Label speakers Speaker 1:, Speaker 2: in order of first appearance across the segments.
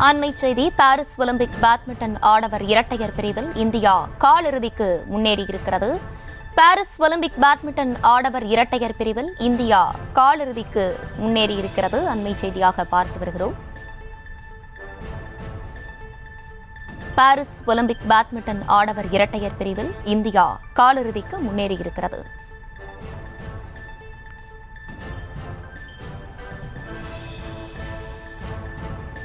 Speaker 1: அண்மை செய்தி. Paris Olympic badminton ஆடவர் இரட்டையர் பிரிவில் இந்தியா காலிறுதிக்கு முன்னேறியிருக்கிறது. பாரிஸ் ஒலிம்பிக் பேட்மிண்டன் ஆடவர் இரட்டையர் பிரிவில் இந்தியா காலிறுதிக்கு முன்னேறியிருக்கிறது. அண்மை செய்தியாக பார்த்து வருகிறோம். பாரிஸ் ஒலிம்பிக் பேட்மிண்டன் ஆடவர் இரட்டையர் பிரிவில் இந்தியா காலிறுதிக்கு முன்னேறியிருக்கிறது.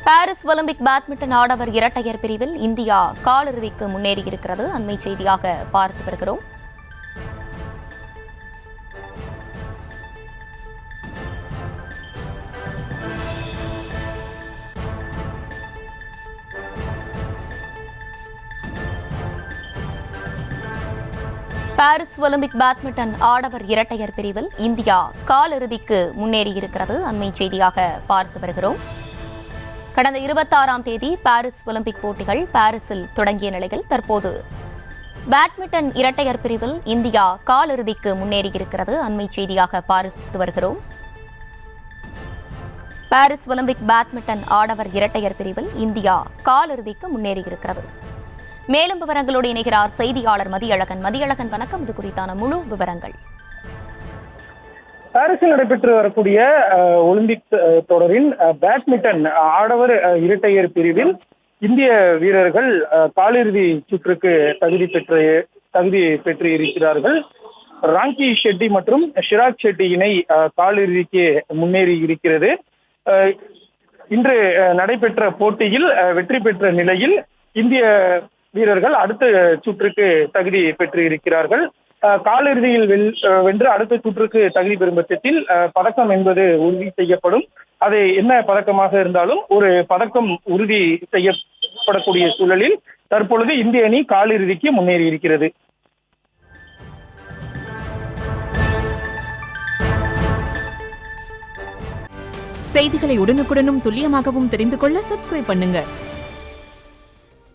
Speaker 1: பாரிஸ் ஒலிம்பிக் பேட்மிண்டன் ஆடவர் இரட்டையர் பிரிவில் இந்தியா காலிறுதிக்கு முன்னேறியிருக்கிறது. அண்மை செய்தியாக பார்த்து வருகிறோம். பாரிஸ் ஒலிம்பிக் பேட்மிண்டன் ஆடவர் இரட்டையர் பிரிவில் இந்தியா காலிறுதிக்கு முன்னேறியிருக்கிறது. அண்மை செய்தியாக பார்த்து வருகிறோம். கடந்த 26ஆம் தேதி பாரிஸ் ஒலிம்பிக் போட்டிகள் பாரிஸில் தொடங்கிய நிலையில் தற்போது பேட்மிண்டன் இரட்டையர் பிரிவில் இந்தியா காலிறுதிக்கு முன்னேறியிருக்கிறது. அண்மை செய்தியாக பார்த்து வருகிறோம். பாரிஸ் ஒலிம்பிக் பேட்மிண்டன் ஆடவர் இரட்டையர் பிரிவில் இந்தியா காலிறுதிக்கு முன்னேறியிருக்கிறது. மேலும் விவரங்களோடு இணைகிறார் செய்தியாளர் மதியழகன். மதியழகன், வணக்கம். இது குறித்தான முழு விவரங்கள்.
Speaker 2: பாரிஸில் நடைபெற்று வரக்கூடிய ஒலிம்பிக் தொடரின் பேட்மிண்டன் ஆடவர் இரட்டையர் பிரிவில் இந்திய வீரர்கள் காலிறுதி சுற்றுக்கு தகுதி பெற்று இருக்கிறார்கள். ராங்கி ஷெட்டி மற்றும் ஷிராக் ஷெட்டி இணை காலிறுதிக்கு முன்னேறி இருக்கிறது. இன்று நடைபெற்ற போட்டியில் வெற்றி பெற்ற நிலையில் இந்திய வீரர்கள் அடுத்த சுற்றுக்கு தகுதி பெற்று இருக்கிறார்கள். காலிறுதியில் வென்று அடுத்த சுற்றுக்கு தகுதி பெறும் பட்சத்தில் பதக்கம் என்பது உறுதி செய்யப்படும். அது என்ன பதக்கமாக இருந்தாலும் ஒரு பதக்கம் உறுதி செய்யப்படக்கூடிய சூழலில் தற்பொழுது இந்திய அணி காலிறுதிக்கு முன்னேறி இருக்கிறது.
Speaker 3: செய்திகளை உடனுக்குடனும் துல்லியமாகவும் தெரிந்து கொள்ள சப்ஸ்கிரைப் பண்ணுங்க.